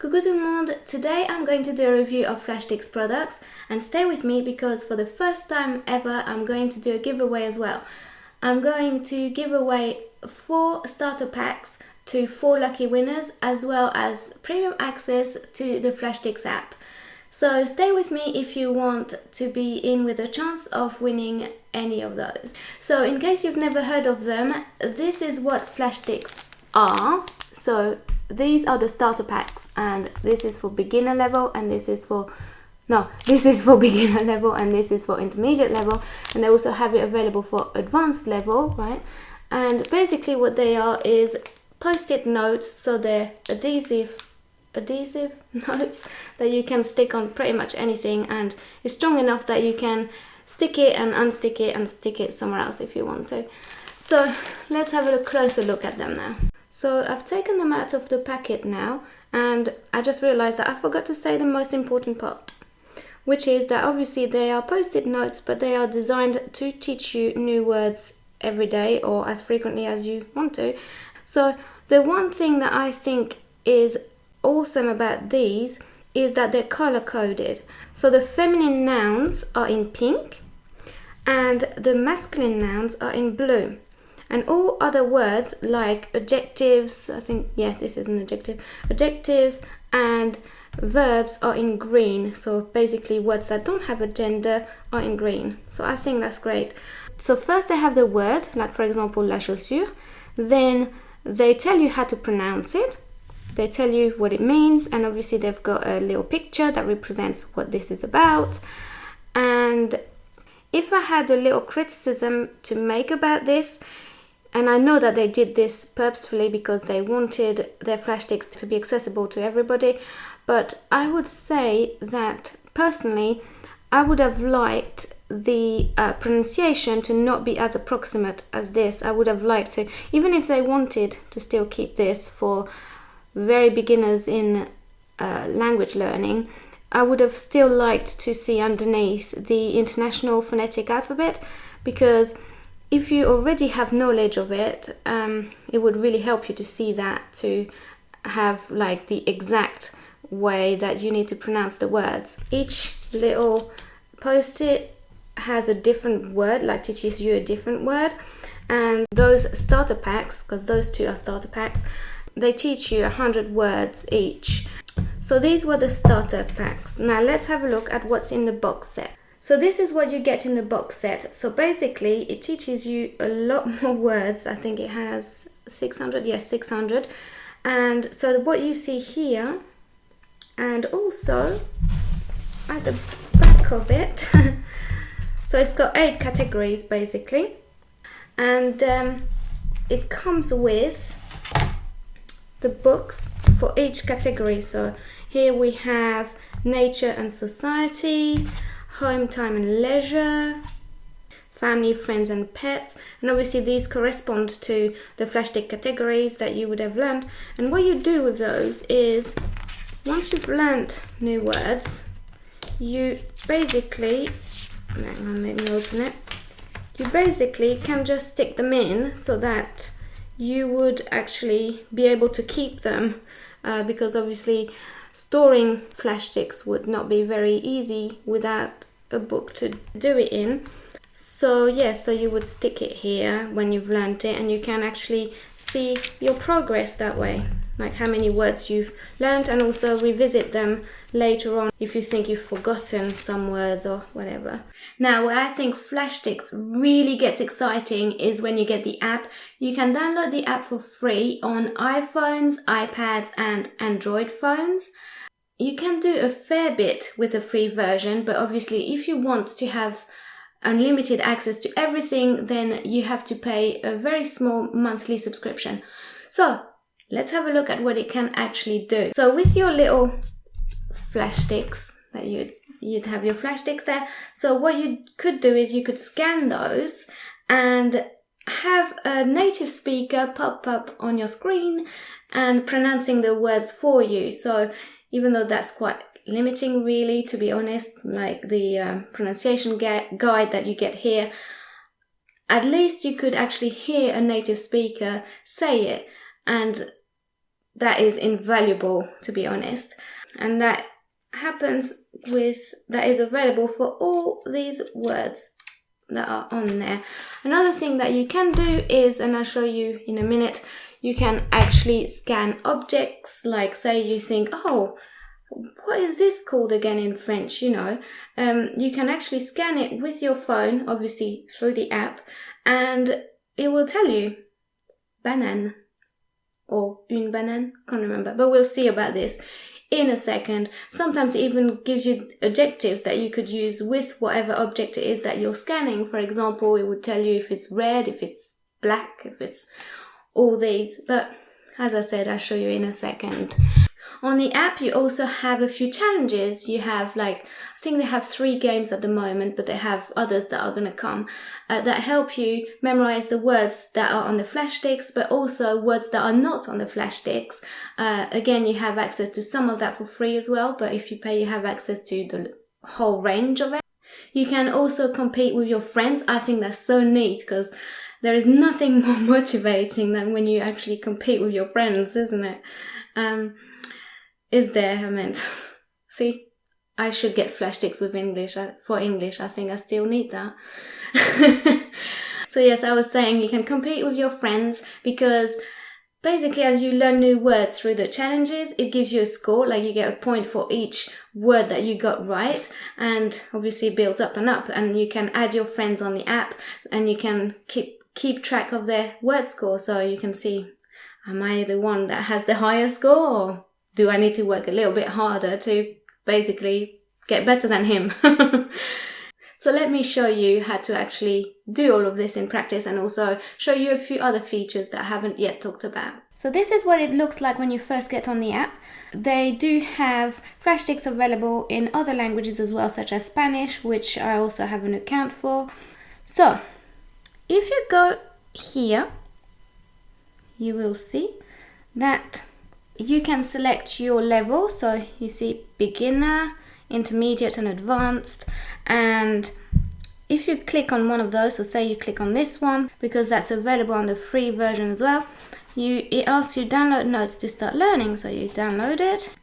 Coucou tout le monde! Today I'm going to do a review of Flashsticks products, and stay with me because for the first time ever I'm going to do a giveaway as well. I'm going to give away 4 starter packs to 4 lucky winners, as well as premium access to the Flashsticks app. So stay with me if you want to be in with a chance of winning any of those. So in case you've never heard of them, this is what Flashsticks are. So these are the starter packs, and this is for beginner level, and this is for beginner level, and this is for intermediate level, and they also have it available for advanced level, right? And basically what they are is post-it notes, so they're adhesive notes that you can stick on pretty much anything, and it's strong enough that you can stick it and unstick it and stick it somewhere else if you want to. So let's have a closer look at them now. So I've taken them out of the packet now, and I just realized that I forgot to say the most important part, which is that obviously they are post-it notes, but they are designed to teach you new words every day or as frequently as you want to. So the one thing that I think is awesome about these is that they're color coded. So the feminine nouns are in pink and the masculine nouns are in blue. And all other words like adjectives, I think, yeah, this is an adjective, adjectives and verbs are in green. So basically words that don't have a gender are in green. So I think that's great. So first they have the word, like for example, la chaussure. Then they tell you how to pronounce it. They tell you what it means, and obviously they've got a little picture that represents what this is about. And if I had a little criticism to make about this, and I know that they did this purposefully because they wanted their Flashsticks to be accessible to everybody, but I would say that personally I would have liked the pronunciation to not be as approximate as this. I would have liked to, even if they wanted to still keep this for very beginners in language learning, I would have still liked to see underneath the International Phonetic Alphabet, because if you already have knowledge of it, it would really help you to see that, to have like the exact way that you need to pronounce the words. Each little post-it has a different word, like teaches you a different word, and those starter packs, because those two are starter packs, they teach you 100 words each. So these were the starter packs. Now let's have a look at what's in the box set. So this is what you get in the box set. So basically it teaches you a lot more words. I think it has 600, yes, 600. And so what you see here, and also at the back of it, so it's got 8 categories basically, and it comes with the books for each category. So here we have nature and society, home, time and leisure, family, friends and pets, and obviously these correspond to the Flashstick categories that you would have learned. And what you do with those is, once you've learned new words, you basically, hang on, let me open it, you basically can just stick them in so that you would actually be able to keep them, because obviously storing Flashsticks would not be very easy without a book to do it in. So yeah, so you would stick it here when you've learned it, and you can actually see your progress that way, like how many words you've learned, and also revisit them later on if you think you've forgotten some words or whatever. Now, where I think Flashsticks really gets exciting is when you get the app. You can download the app for free on iPhones, iPads and Android phones. You can do a fair bit with a free version, but obviously if you want to have unlimited access to everything, then you have to pay a very small monthly subscription. So let's have a look at what it can actually do. So with your little Flashsticks, that you'd have your Flashsticks there. So what you could do is you could scan those and have a native speaker pop up on your screen and pronouncing the words for you. So even though that's quite limiting really, to be honest, like the pronunciation guide that you get here, at least you could actually hear a native speaker say it, and that is invaluable, to be honest. And that is available for all these words that are on there. Another thing that you can do is, and I'll show you in a minute, you can actually scan objects. Like, say you think, oh, what is this called again in French, you know? You can actually scan it with your phone, obviously through the app, and it will tell you banane or une banane, can't remember, but we'll see about this in a second. Sometimes it even gives you adjectives that you could use with whatever object it is that you're scanning. For example, it would tell you if it's red, if it's black, if it's all these. But as I said, I'll show you in a second. On the app, you also have a few challenges. You have I think they have 3 games at the moment, but they have others that are going to come that help you memorize the words that are on the Flashsticks, but also words that are not on the Flashsticks. Again, you have access to some of that for free as well, but if you pay, you have access to the whole range of it. You can also compete with your friends. I think that's so neat because there is nothing more motivating than when you actually compete with your friends, isn't it? Is there, I meant. See, I should get Flashsticks with English. For English, I think I still need that. So yes, I was saying you can compete with your friends because basically as you learn new words through the challenges, it gives you a score. Like, you get a point for each word that you got right, and obviously it builds up, and you can add your friends on the app, and you can keep track of their word score, so you can see, am I the one that has the higher score, or do I need to work a little bit harder to basically get better than him? So let me show you how to actually do all of this in practice, and also show you a few other features that I haven't yet talked about. So this is what it looks like when you first get on the app. They do have Flashsticks available in other languages as well, such as Spanish, which I also have an account for. So if you go here, you will see that you can select your level. So you see beginner, intermediate and advanced, and if you click on one of those, so say you click on this one, because that's available on the free version as well, it asks you download notes to start learning, so you download it,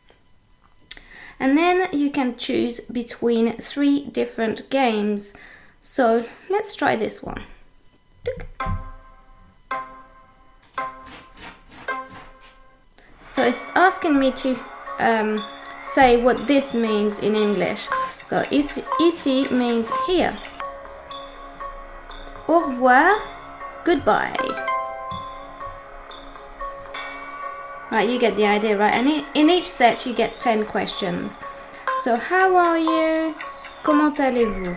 and then you can choose between 3 different games. So let's try this one. So it's asking me to say what this means in English. So ici means here. Au revoir, goodbye. Right, you get the idea, right? And in each set you get 10 questions. So how are you? Comment allez-vous?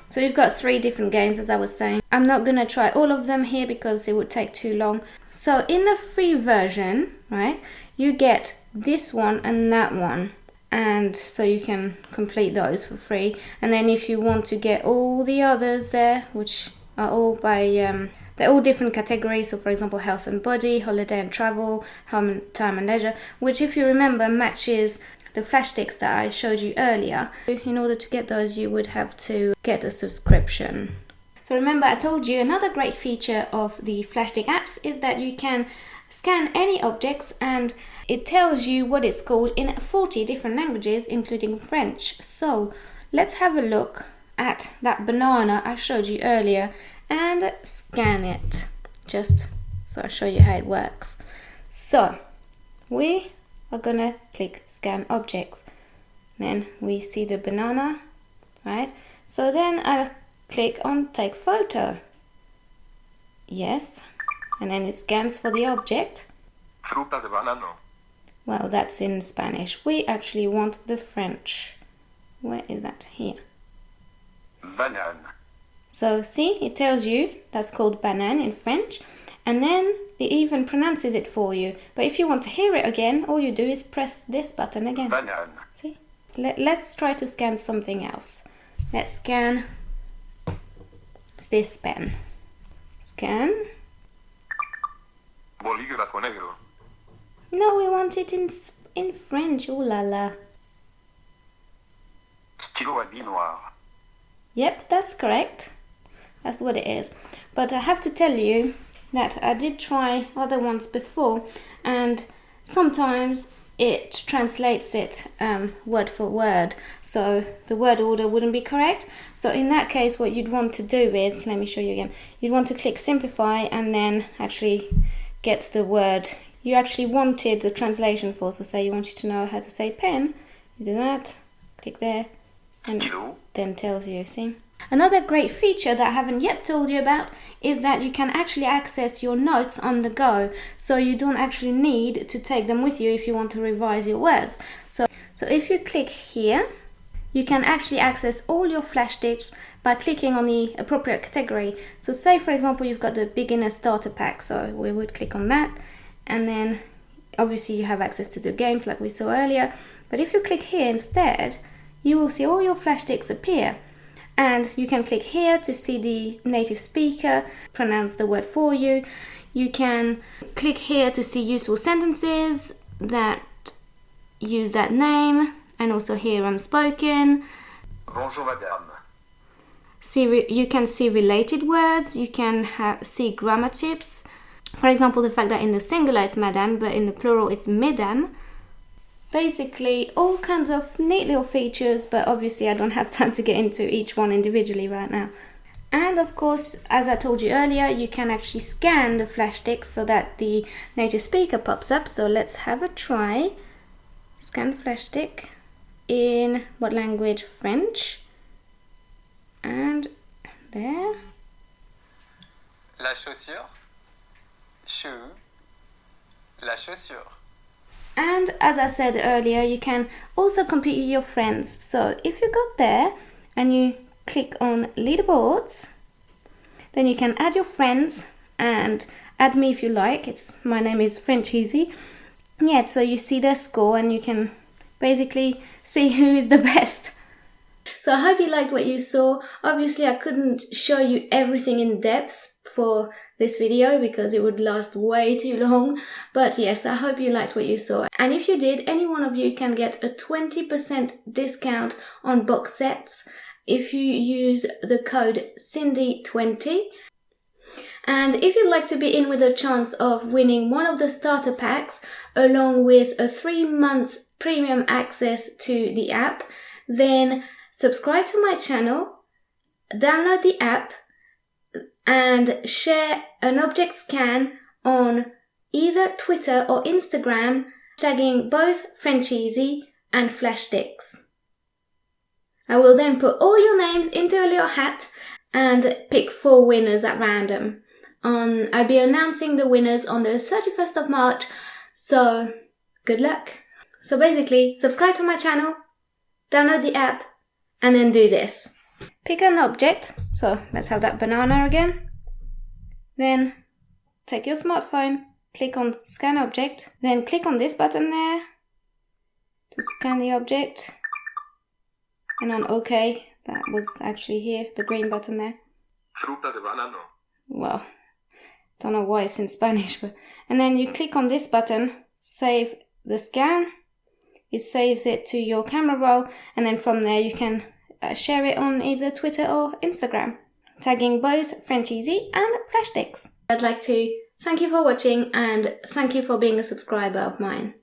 So you've got 3 different games, as I was saying. I'm not going to try all of them here because it would take too long. So in the free version, right, you get this one and that one. And so you can complete those for free. And then if you want to get all the others there, which are all by, they're all different categories. So for example, health and body, holiday and travel, home, time and leisure, which if you remember matches the Flashsticks that I showed you earlier. In order to get those, you would have to get a subscription. So remember, I told you another great feature of the Flashstick apps is that you can scan any objects and it tells you what it's called in 40 different languages, including French. So let's have a look at that banana I showed you earlier and scan it, just so I'll show you how it works. So we are gonna click scan objects. Then we see the banana, right? So then I'll click on take photo. Yes, and then it scans for the object. Fruta de banano. Well, that's in Spanish. We actually want the French. Where is that? Here. Banane. So see, it tells you that's called banane in French, and then it even pronounces it for you. But if you want to hear it again, all you do is press this button again. Banane. See? Let's try to scan something else. Let's scan this pen. Scan. Bolígrafo negro. No, we want it in French. Ooh la la. Stylo à billes noir. Yep, that's correct. That's what it is. But I have to tell you, that I did try other ones before, and sometimes it translates it word for word, so the word order wouldn't be correct. So in that case, what you'd want to do is, let me show you again, you'd want to click simplify and then actually get the word you actually wanted the translation for. So say you wanted to know how to say pen, you do that, click there, and Stylo. then tells you, see? Another great feature that I haven't yet told you about is that you can actually access your notes on the go, so you don't actually need to take them with you if you want to revise your words. So if you click here, you can actually access all your Flashsticks by clicking on the appropriate category. So say for example you've got the beginner starter pack, so we would click on that, and then obviously you have access to the games like we saw earlier. But if you click here instead, you will see all your Flashsticks appear. And you can click here to see the native speaker pronounce the word for you. You can click here to see useful sentences that use that name, and also hear unspoken. Bonjour madame. You can see related words, you can see grammar tips. For example, the fact that in the singular it's madame, but in the plural it's mesdames. Basically, all kinds of neat little features, but obviously I don't have time to get into each one individually right now. And of course, as I told you earlier, you can actually scan the Flashsticks so that the native speaker pops up. So let's have a try. Scan Flashstick in what language? French. And there. La chaussure. Shoe. La chaussure. And as I said earlier, you can also compete with your friends. So if you go there and you click on leaderboards, then you can add your friends and add me if you like. My name is Frencheezee. Yeah, so you see their score and you can basically see who is the best. So I hope you liked what you saw. Obviously I couldn't show you everything in depth for this video because it would last way too long, but yes, I hope you liked what you saw. And if you did, any one of you can get a 20% discount on box sets if you use the code Cindy20. And if you'd like to be in with a chance of winning one of the starter packs along with a 3 months premium access to the app, then subscribe to my channel, download the app, and share an object scan on either Twitter or Instagram, tagging both Frencheezee and Flashsticks. I will then put all your names into a little hat and pick 4 winners at random. I'll be announcing the winners on the 31st of March, so good luck. So basically, subscribe to my channel, download the app, and then do this. Pick an object, so let's have that banana again. Then take your smartphone, click on scan object, then click on this button there to scan the object, and on OK. That was actually here, the green button there. Fruta de banano. Well, don't know why it's in Spanish, but and then you click on this button, save the scan. It saves it to your camera roll, and then from there you can share it on either Twitter or Instagram, tagging both Frencheezee and Flashsticks. I'd like to thank you for watching and thank you for being a subscriber of mine.